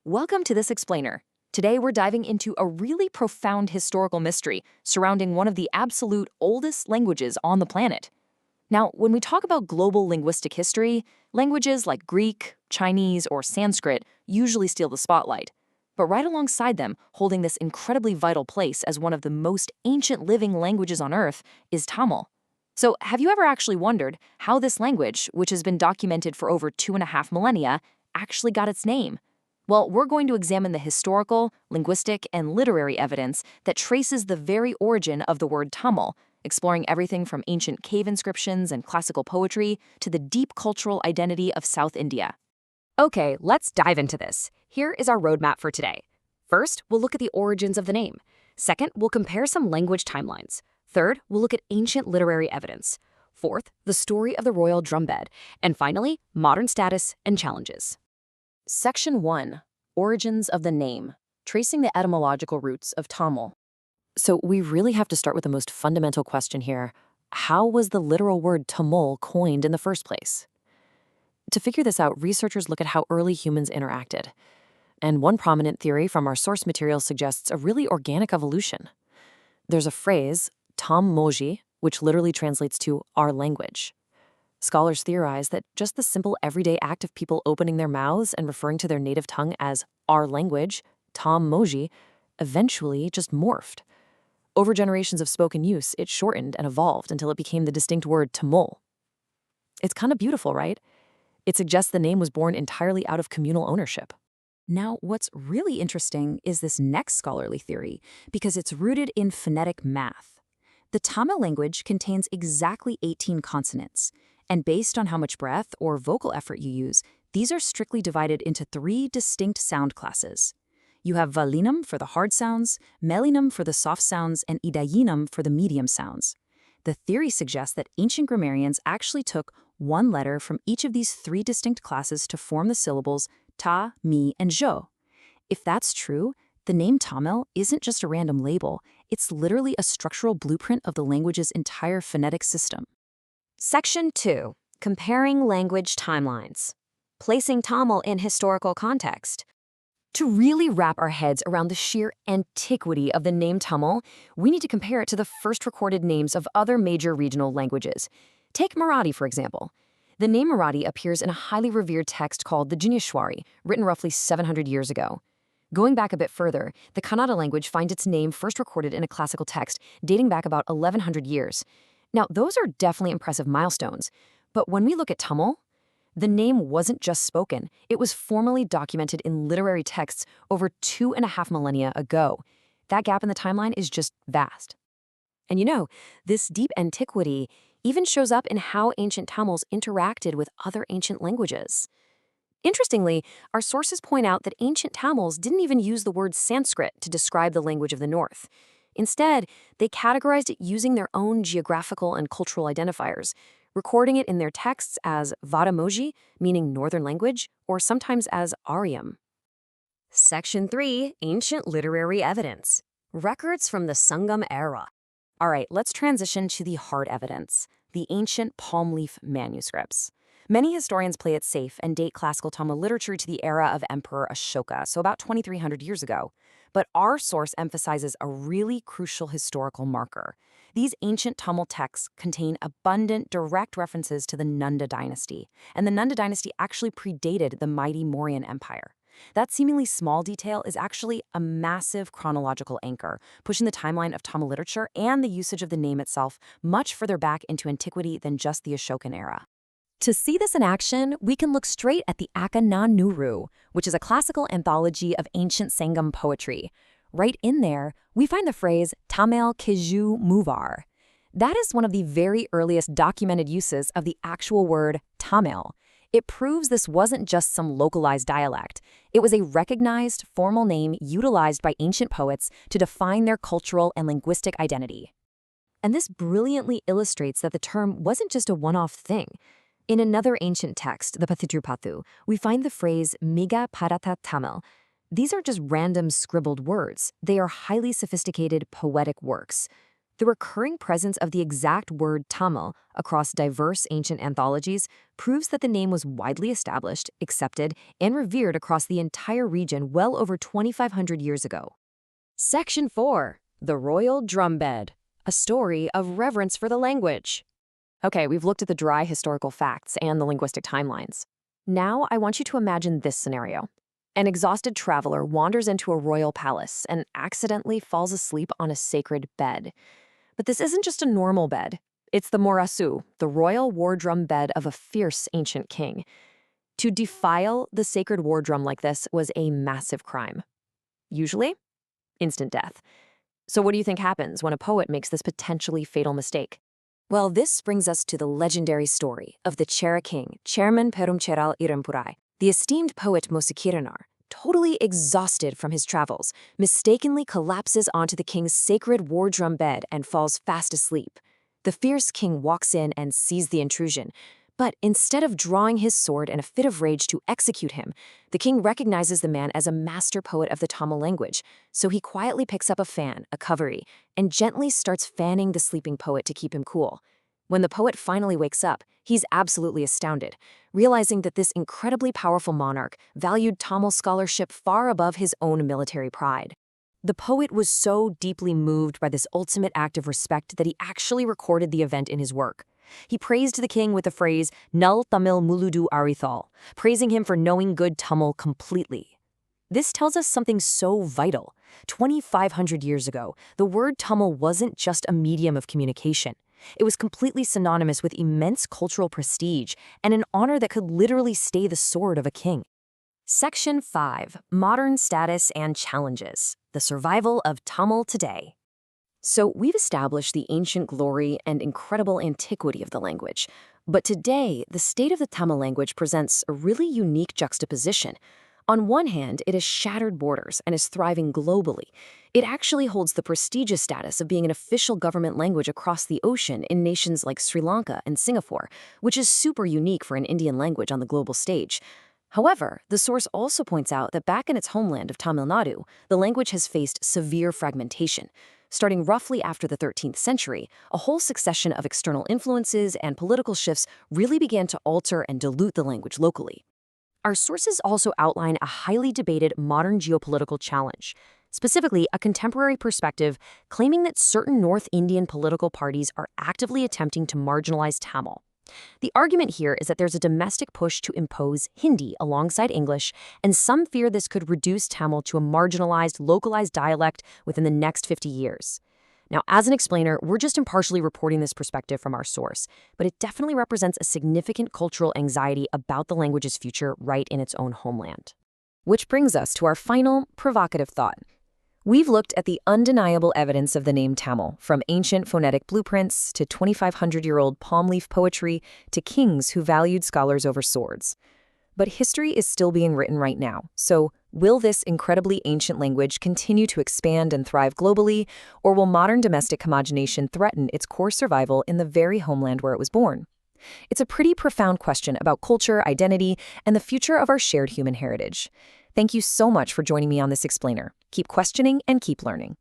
Welcome to This Explainer. Today we're diving into a really profound historical mystery surrounding one of the absolute oldest languages on the planet. Now, when we talk about global linguistic history, languages like Greek, Chinese, or Sanskrit usually steal the spotlight. But right alongside them, holding this incredibly vital place as one of the most ancient living languages on Earth, is Tamil. So, have you ever actually wondered how this language, which has been documented for over 2.5 millennia, actually got its name? Well, we're going to examine the historical, linguistic, and literary evidence that traces the very origin of the word Tamil, exploring everything from ancient cave inscriptions and classical poetry to the deep cultural identity of South India. Okay, let's dive into this. Here is our roadmap for today. First, we'll look at the origins of the name. Second, we'll compare some language timelines. Third, we'll look at ancient literary evidence. Fourth, the story of the royal drumbed. And finally, modern status and challenges. Section 1. Origins of the name, tracing the etymological roots of Tamil. So we really have to start with the most fundamental question here. How was the literal word Tamil coined in the first place? To figure this out, researchers look at how early humans interacted. And one prominent theory from our source material suggests a really organic evolution. There's a phrase, Tam Moji, which literally translates to our language. Scholars theorize that just the simple everyday act of people opening their mouths and referring to their native tongue as our language, Tam Moji, eventually just morphed. Over generations of spoken use, it shortened and evolved until it became the distinct word Tamil. It's kind of beautiful, right? It suggests the name was born entirely out of communal ownership. Now, what's really interesting is this next scholarly theory, because it's rooted in phonetic math. The Tamil language contains exactly 18 consonants, and based on how much breath or vocal effort you use, these are strictly divided into 3 distinct sound classes. You have Valinam for the hard sounds, Melinam for the soft sounds, and Idayinam for the medium sounds. The theory suggests that ancient grammarians actually took one letter from each of these 3 distinct classes to form the syllables ta, mi, and jo. If that's true, the name Tamil isn't just a random label, it's literally a structural blueprint of the language's entire phonetic system. Section 2. Comparing language timelines. Placing Tamil in historical context. To really wrap our heads around the sheer antiquity of the name Tamil, we need to compare it to the first recorded names of other major regional languages. Take Marathi, for example. The name Marathi appears in a highly revered text called the Jineshwari, written roughly 700 years ago. Going back a bit further, the Kannada language finds its name first recorded in a classical text dating back about 1100 years. Now, those are definitely impressive milestones, but when we look at Tamil, the name wasn't just spoken, it was formally documented in literary texts over 2.5 millennia ago. That gap in the timeline is just vast. And this deep antiquity even shows up in how ancient Tamils interacted with other ancient languages. Interestingly, our sources point out that ancient Tamils didn't even use the word Sanskrit to describe the language of the North. Instead, they categorized it using their own geographical and cultural identifiers, recording it in their texts as Vadamoji, meaning northern language, or sometimes as Aryam. Section 3. Ancient literary evidence. Records from the Sangam era. All right, let's transition to the hard evidence, the ancient palm leaf manuscripts. Many historians play it safe and date classical Tamil literature to the era of Emperor Ashoka, so about 2,300 years ago. But our source emphasizes a really crucial historical marker. These ancient Tamil texts contain abundant direct references to the Nanda dynasty, and the Nanda dynasty actually predated the mighty Mauryan Empire. That seemingly small detail is actually a massive chronological anchor, pushing the timeline of Tamil literature and the usage of the name itself much further back into antiquity than just the Ashokan era. To see this in action, we can look straight at the Akananuru, which is a classical anthology of ancient Sangam poetry. Right in there, we find the phrase Tamil Kiju Muvar. That is one of the very earliest documented uses of the actual word Tamil. It proves this wasn't just some localized dialect. It was a recognized formal name utilized by ancient poets to define their cultural and linguistic identity. And this brilliantly illustrates that the term wasn't just a one-off thing. In another ancient text, the Pathitrupathu, we find the phrase Miga Parata Tamil. These are just random scribbled words. They are highly sophisticated poetic works. The recurring presence of the exact word Tamil across diverse ancient anthologies proves that the name was widely established, accepted, and revered across the entire region well over 2,500 years ago. Section 4. The Royal Drumbed, a story of reverence for the language. Okay, we've looked at the dry historical facts and the linguistic timelines. Now I want you to imagine this scenario. An exhausted traveler wanders into a royal palace and accidentally falls asleep on a sacred bed. But this isn't just a normal bed. It's the morasu, the royal war drum bed of a fierce ancient king. To defile the sacred war drum like this was a massive crime. Usually, instant death. So what do you think happens when a poet makes this potentially fatal mistake? Well, this brings us to the legendary story of the Chera king, Chairman Perumcheral Irampurai. The esteemed poet Mosikiranar, totally exhausted from his travels, mistakenly collapses onto the king's sacred war drum bed and falls fast asleep. The fierce king walks in and sees the intrusion, but instead of drawing his sword in a fit of rage to execute him, the king recognizes the man as a master poet of the Tamil language, so he quietly picks up a fan, a kaveri, and gently starts fanning the sleeping poet to keep him cool. When the poet finally wakes up, he's absolutely astounded, realizing that this incredibly powerful monarch valued Tamil scholarship far above his own military pride. The poet was so deeply moved by this ultimate act of respect that he actually recorded the event in his work. He praised the king with the phrase, Null Tamil Muludu Arithal, praising him for knowing good Tamil completely. This tells us something so vital. 2,500 years ago, the word Tamil wasn't just a medium of communication. It was completely synonymous with immense cultural prestige and an honor that could literally stay the sword of a king. Section 5. Modern Status and Challenges. The Survival of Tamil Today. So we've established the ancient glory and incredible antiquity of the language. But today, the state of the Tamil language presents a really unique juxtaposition. On one hand, it has shattered borders and is thriving globally. It actually holds the prestigious status of being an official government language across the ocean in nations like Sri Lanka and Singapore, which is super unique for an Indian language on the global stage. However, the source also points out that back in its homeland of Tamil Nadu, the language has faced severe fragmentation. Starting roughly after the 13th century, a whole succession of external influences and political shifts really began to alter and dilute the language locally. Our sources also outline a highly debated modern geopolitical challenge, specifically a contemporary perspective claiming that certain North Indian political parties are actively attempting to marginalize Tamil. The argument here is that there's a domestic push to impose Hindi alongside English, and some fear this could reduce Tamil to a marginalized, localized dialect within the next 50 years. Now, as an explainer, we're just impartially reporting this perspective from our source, but it definitely represents a significant cultural anxiety about the language's future right in its own homeland. Which brings us to our final provocative thought. We've looked at the undeniable evidence of the name Tamil, from ancient phonetic blueprints to 2,500-year-old palm leaf poetry to kings who valued scholars over swords. But history is still being written right now, so will this incredibly ancient language continue to expand and thrive globally, or will modern domestic homogenation threaten its core survival in the very homeland where it was born? It's a pretty profound question about culture, identity, and the future of our shared human heritage. Thank you so much for joining me on this explainer. Keep questioning and keep learning.